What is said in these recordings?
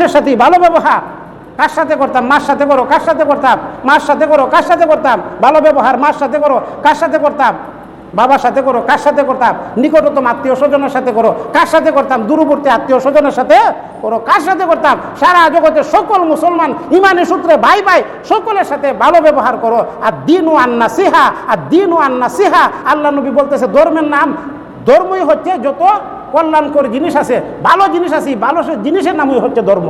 মানুষের সাথে ভালো ব্যবহার। কার সাথে করতাম? মার সাথে করো। কার সাথে করতাম? মার সাথে করো। কার সাথে করতাম? ভালো ব্যবহার। মার সাথে করো। কার সাথে করতাম? বাবার সাথে করো। কার সাথে করতাম? নিকটতম আত্মীয় স্বজনের সাথে করো। কার সাথে করতাম? দূরবর্তী আত্মীয় স্বজনের সাথে করো। কার সাথে করতাম? সারা জগতের সকল মুসলমান ইমানি সূত্রে ভাই ভাই সকলের সাথে ভালো ব্যবহার করো। আর দিন ও আন্না সিহা, আর দিন ও আন্না সিহা। আল্লাহ নবী বলতেছে ধর্মের নাম, ধর্মই হচ্ছে যত কল্যাণকর জিনিস আছে, ভালো জিনিস আছে, ভালো জিনিসের নামই হচ্ছে ধর্ম।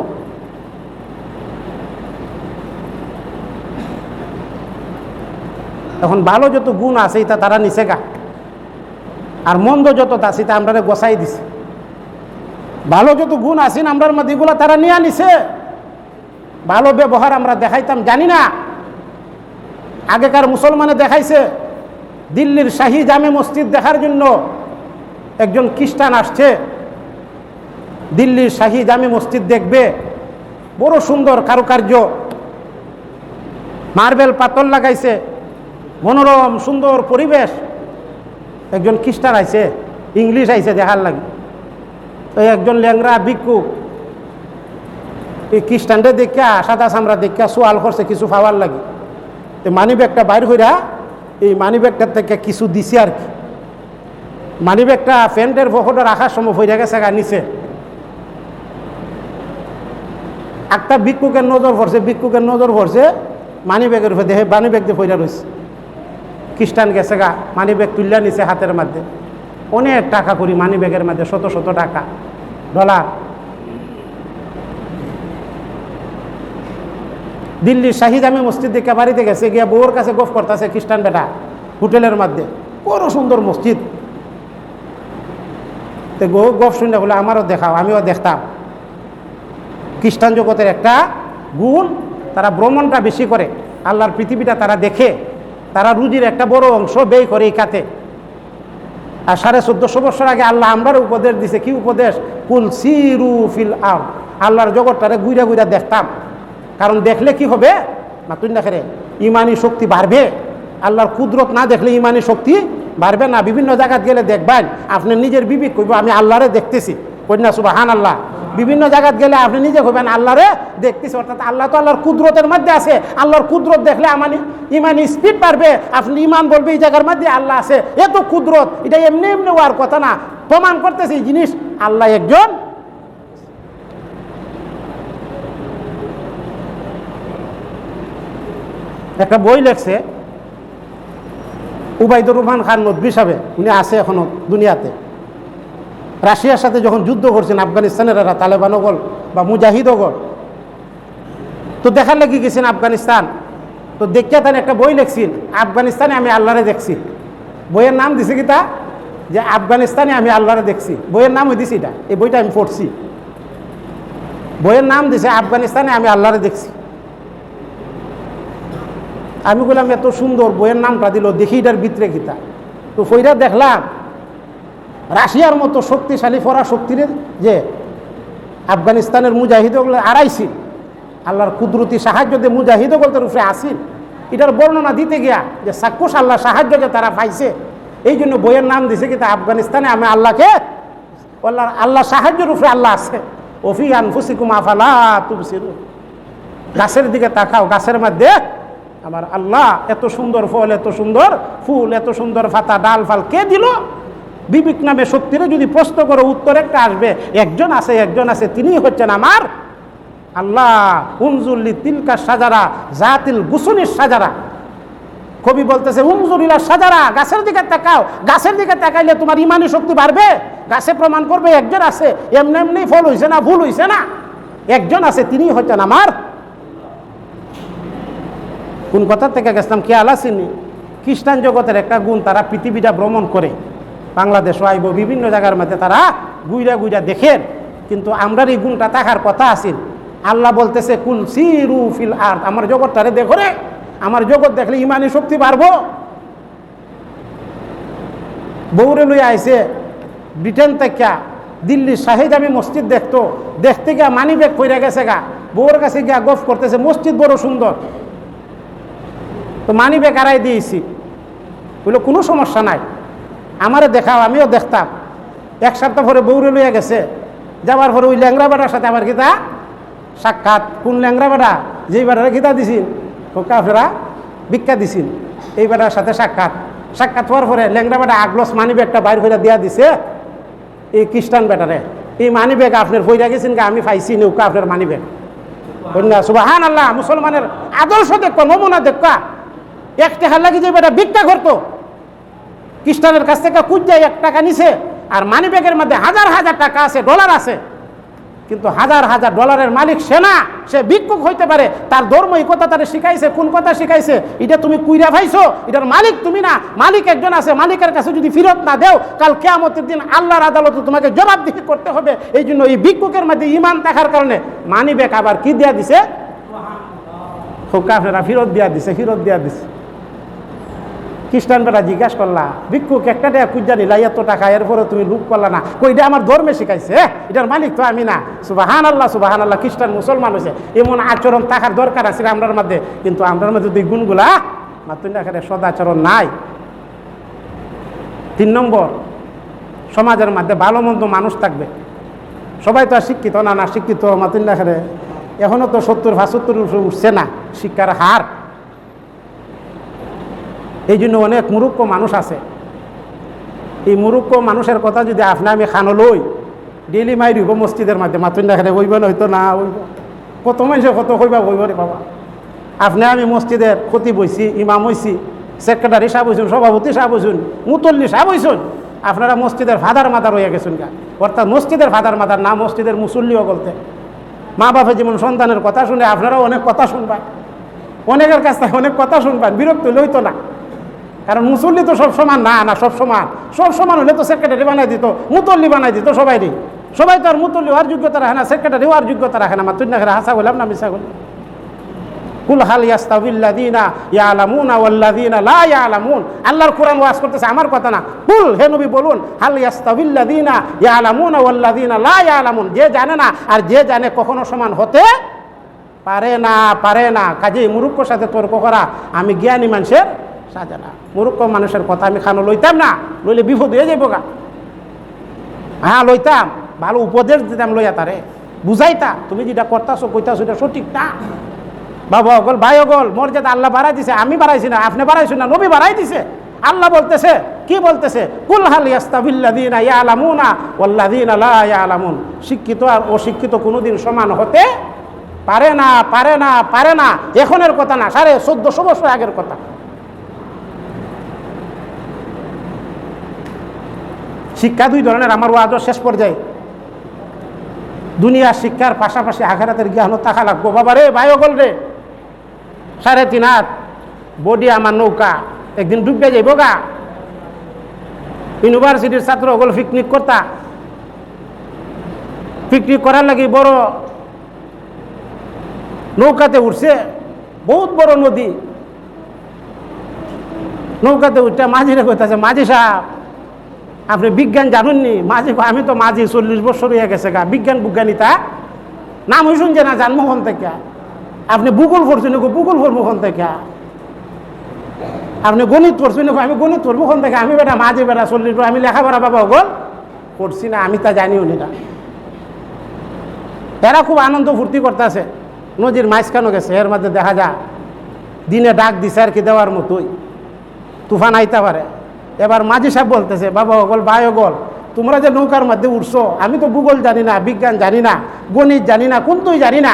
এখন ভালো যত গুণ আছে এটা তারা নিছে গা, আর মন্দ যত আছে তা আমরা গোসাই দিছে। ভালো যত গুণ আছে আমরার মধ্যে এগুলো তারা নিয়ে নিছে। ভালো ব্যবহার আমরা দেখাইতাম জানি না। আগেকার মুসলমানে দেখাইছে। দিল্লির শাহী জামে মসজিদ দেখার জন্য একজন খ্রিস্টান আসছে, দিল্লির শাহী জামে মসজিদ দেখবে। বড় সুন্দর কারুকার্য, মার্বেল পাথর লাগাইছে, মনোরম সুন্দর পরিবেশ। একজন খ্রিস্টান আইছে, ইংলিশ আইছে দেখার লাগে। তো একজন ল্যাংরা ভিক্ষু এই খ্রিস্টানটা দেখা, সাদা চামড়া দেখা সোয়াল করছে কিছু পাওয়ার লাগে। তো মানি ব্যাগটা বাইর হইরা এই মানি ব্যাগটার থেকে কিছু দিছে আর কি। মানি ব্যাগটা প্যান্টের পকেটে রাখার সময় হয়ে গেছে নিচে। একটা ভিক্ষুকের নজর পড়ছে, ভিক্ষুকের নজর পড়ছে মানি ব্যাগের উপরে, দেখে মানি ব্যাগ দিয়ে পড়ে রয়েছে। খ্রিস্টান গেছে গা, মানি ব্যাগ তুলিয়া নিছে হাতের মধ্যে। অনেক টাকা করি মানি ব্যাগের মধ্যে, শত শত টাকা, ডলার। দিল্লির শাহী জামে মসজিদ দেখে বাড়িতে গেছে, গিয়া বউর কাছে গফ করতেছে খ্রিস্টান বেটা হোটেলের মধ্যে, বড় সুন্দর মসজিদ। তো গফ শুনে বলে আমারও দেখাও, আমিও দেখতাম। খ্রিস্টান জগতের একটা গুণ, তারা ভ্রমণটা বেশি করে, আল্লাহর পৃথিবীটা তারা দেখে, তারা রুজির একটা বড় অংশ ব্যয় করে এই খাতে। আর 1450 বছর আগে আল্লাহ আমরার উপদেশ দিছে, কি উপদেশ? কুল সিরু ফিল আরদ, আল্লাহর জগৎটারে গুইরা গুইরা দেখতাম। কারণ দেখলে কি হবে না, তুই দেখে ইমানি শক্তি বাড়বে। আল্লাহর কুদরত না দেখলে ইমানি শক্তি বাড়বে না। বিভিন্ন জায়গায় গেলে দেখবেন আপনি নিজের বিবেক কইব আমি আল্লাহরে দেখতেছি, কন্যা সুবহানাল্লাহ। বিভিন্ন জায়গায় গেলে আপনি নিজে হইবেন আল্লাহরে দেখতেছি, অর্থাৎ আল্লাহ তো আল্লাহর কুদরতের মধ্যে আছে। আল্লাহর কুদরত দেখলে ইমানি স্পিড পারবে। আপনি ইমান বলবে এই জায়গার মধ্যে আল্লাহ আছে, এত কুদরত, এটা এমনি এমনি হওয়ার কথা না। প্রমাণ করতেছে এই জিনিস আল্লাহ একজন। একটা বই লেখছে উবাইদুর রহমান খান নদভী সাহেব, উনি আছে এখনো দুনিয়াতে। রাশিয়ার সাথে যখন যুদ্ধ করছেন আফগানিস্তানের এরা তালেবানগল বা মুজাহিদগল, তো দেখার লাগি গেছেন আফগানিস্তান। তো দেখিয়া তার একটা বই লেখছেন, আফগানিস্তানে আমি আল্লাহরে দেখছি। বইয়ের নাম দিছে কি তা, যে আফগানিস্তানে আমি আল্লাহরে দেখছি। বইয়ের নাম হয়ে দিছি এটা, এই বইটা আমি পড়ছি। বইয়ের নাম দিছে আফগানিস্তানে আমি আল্লাহরে দেখছি। আমি বললাম এত সুন্দর বইয়ের নামটা দিল, দেখি এটার ভিতরে কিতা। তো ফইরা দেখলাম রাশিয়ার মতো শক্তিশালী পরাশক্তির যে আফগানিস্তানের মুজাহিদগুলো আড়াইছিল, আল্লাহর কুদরতি সাহায্য দিয়ে মুজাহিদগুলোর উপরে আসিল। এটার বর্ণনা দিতে গিয়া যে চাক্ষুষ আল্লাহ সাহায্য যে তারা পাইছে, এই জন্য বইয়ের নাম দিছে কিতা আফগানিস্তানে আমি আল্লাহকে, আল্লাহ সাহায্যের উপরে আল্লাহ আছে। ওফি আনফুসিকুম আফালা তুবসিরুন, গাছের দিকে তাকাও, গাছের মধ্যে আমার আল্লাহ। এত সুন্দর ফল, এত সুন্দর ফুল, এত সুন্দর পাতা, ডাল ফাল কে দিল? বিবেক নামে শক্তিরে যদি প্রশ্ন করো উত্তর একটা আসবে, একজন আছে, একজন আছে, তিনি হচ্ছেন আমার আল্লাহ। উনজুল্লি তিলকা সাজারা জাতিল গুসুনির সাজারা। কবি বলতেছে উনজুরিলা সাজারা, গাছের দিকে তাকাও, গাছের দিকে তাকাইলে তোমার ইমানি শক্তি বাড়বে। গাছে প্রমাণ করবে একজন আছে, এমনি এমনি ফল হইছে না, ভুল হইছে না, একজন আছে, তিনি হচ্ছেন আমার। কোন কথা থেকে গেছিলাম খেয়াল আসেনি। খ্রিস্টান জগতের একটা গুণ, তারা পৃথিবীটা ভ্রমণ করে, বাংলাদেশ আইব বিভিন্ন জায়গার মধ্যে তারা গুইরা গুইরা দেখেন। কিন্তু আমরার এই গুণটা থাকার কথা আছিল। আল্লাহ বলতেছে কুল সিরু ফিল আরদ, আমার জগৎটারে দেখো রে, আমার জগৎ দেখলে ইমানি শক্তি বাড়বো। বউরে লইয়া আইছে ব্রিটেন থেকে, দিল্লির শাহী জামে মসজিদ দেখতো, দেখতে গিয়া মানি ব্যাগ পইরা গেছে গা, বউর কাছে গিয়া গফ করতেছে মসজিদ বড় সুন্দর। তো মানি ব্যাগ আড়াই দিয়েছি, বললো কোনো সমস্যা নাই, আমারে দেখাও, আমিও দেখতাম। এক সপ্তাহ পরে বউরে লইয়া গেছে, যাওয়ার পরে ওই ল্যাংরা বেটার সাথে আমার কিতা সাক্ষাৎ কোন ল্যাংরা বেটা যেই বেটারে খিতা দিছিল খোকা ফেরা ভিক্ষা দিছিল এই বেটার সাথে সাক্ষাৎ হওয়ার পরে ল্যাংরা বেটা আগলস মানি ব্যাগটা বাইর করে দিয়া দিছে এই খ্রিস্টান বেটারে এই মানি ব্যাগ আপনার ফইরা গেছেন আমি পাইছি নৌকা আপনার মানি ব্যাগ সুবহানাল্লাহ। মুসলমানের আদর্শ দেখো, নমুনা দেখো। এক টাকা লাগি যে বেটা ভিক্ষা করতো খ্রিস্টানের কাছ থেকে কুজ্জাই 1 টাকা নিছে, আর মানি ব্যাগের মধ্যে হাজার হাজার টাকা আছে, ডলার আছে, কিন্তু হাজার হাজার ডলারের মালিক সে না, সে ভিক্ষুক হইতে পারে। তার ধর্ম এই কথা তারা শিখাইছে, কোন কথা শিখাইছে? এটা তুমি কুইরা ভাইছো, এটার মালিক তুমি না, মালিক একজন আছে। মালিকের কাছে যদি ফিরত না দেও, কাল কিয়ামতের দিন আল্লাহর আদালতে তোমাকে জবাবদিহি করতে হবে। এই জন্য এই ভিক্ষুকের মধ্যে ঈমান থাকার কারণে মানি ব্যাগ আবার কি দিয়া দিছে, কাফেররা ফিরত দিয়া দিছে। খ্রিস্টান বেটা জিজ্ঞাসা করলা, ভিক্ষুক একটা টাকা কুজ্জা নিলা, এত টাকা, এরপরে তুমি লুপ করলা না? কইটা আমার ধর্মে শিখাইছে, এটার মালিক তো আমি না। সুবহানাল্লাহ সুবহানাল্লাহ। খ্রিস্টান মুসলমান হয়েছে, এমন আচরণ থাকার দরকার আছে আমরার মধ্যে, কিন্তু আমরার মধ্যে দুই গুণগুলা মাত্র সদাচরণ নাই। 3 নম্বর, সমাজের মধ্যে ভালো মন্দ মানুষ থাকবে। সবাই তো আর শিক্ষিত না শিক্ষিত মাতুন্ডাখারে এখনো তো 70-75 উঠছে না শিক্ষার হার। এই জন্য অনেক মূর্খ মানুষ আছে। এই মূর্খ মানুষের কথা যদি আপনি আমি খানো লই, ডেলি মাই দিব মসজিদের মধ্যে, মাতুন দেখালে হইব না, হইতো না হইব, কত মানুষে কত হইবা রে বাবা। আপনি আমি মসজিদের ক্ষতি বইছি, ইমাম হইছি, সেক্রেটারি সাহেব হইছুন, সভাপতি সাহেব হইছুন, মুতল্লি সাহেব হইছুন, আপনারা মসজিদের ফাদার মাদার হইয়া গেছেন গা। অর্থাৎ মসজিদের ফাদার মাদার না, মসজিদের মুসল্লিও বলতে। মা বাপে যেমন সন্তানের কথা শুনে, আপনারাও অনেক কথা শুনবেন, অনেকের কাছ থেকে অনেক কথা শুনবেন, বিরক্ত লইতো না। কারণ মুসল্লি তো সব সমান না, সব সমান হলে তো সেক্রেটারি বানাই দিত, মুতল্লি বানাই দিত সবাই তো আর মুতল্লি হওয়ার যোগ্যতা রাখে না, সেক্রেটারি হওয়ার যোগ্যতা রাখে না। মাতুন না হাসা বললাম না, মিশা বললাম। কুল হাল ইয়াস্তাবিল্লাযীনা ইয়ালামুনা ওয়াল্লাযীনা লা ইয়ালামুন। আল্লাহর কোরআন ওয়াজ করতেছে, আমার কথা না। কুল, হে নবী বলুন, হাল ইয়াস্তাবিল্লাযীনা ইয়ালামুনা ওয়াল্লাযীনা লা ইয়ালামুন। যে জানে না আর যে জানে কখনো সমান হতে পারে না। কাজেই মূর্খর সাথে তর্ক করা আমি জ্ঞানী মানুষের সাজে না। মূর্খ মানুষের কথা আমি খানো লইতাম না, লইলে বিপদ হয়ে যাইব গা। হ্যাঁ লইতাম, ভালো উপদেশ দিতাম, লইয়া তারে বুঝাইতাম, তুমি যেটা করতাছো কইতাছো এটা সঠিক না। বাবা অগল, ভাই অগল, মর্যাদা আল্লাহ বাড়াই দিছে, আমি বাড়াইছি না, আপনি বাড়াইছেন না, নবী বাড়াই দিছে। আল্লাহ বলতেছে, কি বলতেছে? কুল হাল ইয়াস্তাবিল্লাযীনা ইয়ালামুনা ওয়াল্লাযীনা লা ইয়ালামুন। শিক্ষিত আর অশিক্ষিত কোনোদিন সমান হতে পারে না। এখনের কথা না, 1450 বছর আগের কথা। শিক্ষা 2 ধরনের, আমার ওয়াজও শেষ পর্যায়ে। দুনিয়ার শিক্ষার পাশাপাশি আখিরাতের জ্ঞানও থাকা লাগবো। বাবা রে, ভাই অগল রে, 3.5 হাত বডি আমার নৌকা, একদিন ডুববে যাইব গা। ইউনিভার্সিটির ছাত্র অগল পিকনিক করতা, পিকনিক করার লাগি বড় নৌকাতে উঠছে, বহুত বড় নদী। নৌকাতে উঠতে মাঝিরে কইতাছে, মাঝি সাহেব আপনি বিজ্ঞান জানুননি? মাঝি, আমি তো মাঝি 40 বছর হয়ে গেছে গা, বিজ্ঞানীতা নাম হইসুন যে না, জন্মক্ষণ থেকে। আপনি ভূগোল পড়ছেন, ভূগোল পড়মুখন থেকে। আপনি গণিত পড়ছেন, আমি গণিত পড়মুখন থেকে। আমি বেটা মাঝি, বেটা 40, আমি লেখাপড়া বাবা ওগল পড়ছি না, আমি তা জানিও নি না। এরা খুব আনন্দ ফুর্তি করতেছে, নদীর মাঝখানো গেছে। এর মধ্যে দেখা যায় দিনে ডাক দিছে আর কি দেওয়ার মতোই, তুফান আইতে পারে। এবার মাঝি সাহেব বলতেছে, বাবা অগল, ভাই অগল, তোমরা যে নৌকার মধ্যে উঠছো, আমি তো ভূগোল জানি না, বিজ্ঞান জানি না, গণিত জানি না, কোনটাই জানি না।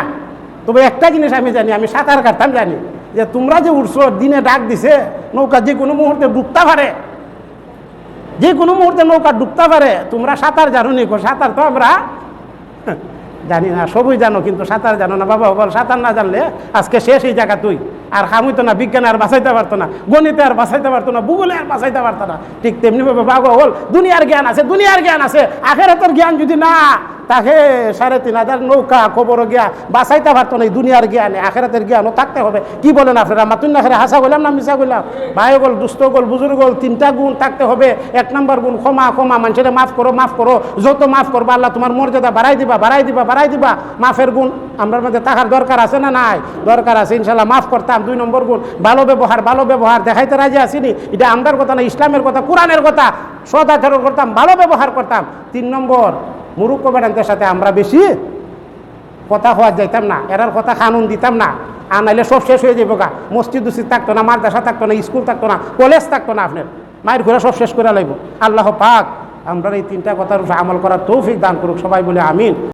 তবে একটা জিনিস আমি জানি, আমি সাঁতার কাটতাম, জানি যে তোমরা যে উঠছো, দিনে ডাক দিছে, নৌকা যে কোনো মুহূর্তে ডুবতে পারে, যে কোনো মুহূর্তে নৌকা ডুবতে পারে। তোমরা সাঁতার জানো নি? সাঁতার তো আমরা জানি না। সবই জানো কিন্তু সাঁতার জানো না। বাবা অগল, সাঁতার না জানলে আজকে শেষ এই জায়গা তুই আর খামইতো না, বিজ্ঞানে আর বাঁচাইতে পারতো না, গণিতে আর বাঁচাইতে পারতো না, ভূগোলে আর বাঁচাইতে পারতো না। ঠিক তেমনি ভাবে বাবা অগল, দুনিয়ার জ্ঞান আছে, আখিরাতের জ্ঞান যদি না তাকে 3.5 নৌকা খবর গিয়া বাঁচাইতে পারতো না। দুনিয়ার জ্ঞানে আখিরাতের জ্ঞানও থাকতে হবে। কি বলেন আপনারা? মাতুন না হাসা বললাম না, মিশা বললাম? ভাই অগল, দুস্থ গল, বুজুর্গ গল, 3টা গুণ থাকতে হবে। 1 নম্বর গুণ ক্ষমা। মানুষের মাফ করো। যত মাফ করবা আল্লাহ তোমার মর্যাদা বাড়াই দিবা। মাফের গুণ আমরার মধ্যে থাকার দরকার আছে না নাই? দরকার আছে, ইনশাল্লাহ মাফ করতাম। 2 নম্বর গুণ ভালো ব্যবহার দেখাইতে রাজি আসিনি, এটা আমরার কথা না, ইসলামের কথা, কোরআনের কথা। সদাচরণ করতাম, ভালো ব্যবহার করতাম। 3 নম্বর, মূর্খ বেদান্তের সাথে আমরা বেশি কথা হওয়া যাইতাম না, এরার কথা কানুন দিতাম না, আর নাইলে সব শেষ হয়ে যাবো গা। মসজিদ উসিদ থাকতো না, মাদ্রাসা থাকতো না, স্কুল থাকতো না, কলেজ থাকতো না, আপনার মায়ের ঘুরে সব শেষ করে লাইব। আল্লাহ পাক আমরা এই তিনটা কথার উপর আমল করার তৌফিক দান করুক, সবাই বলে আমিন।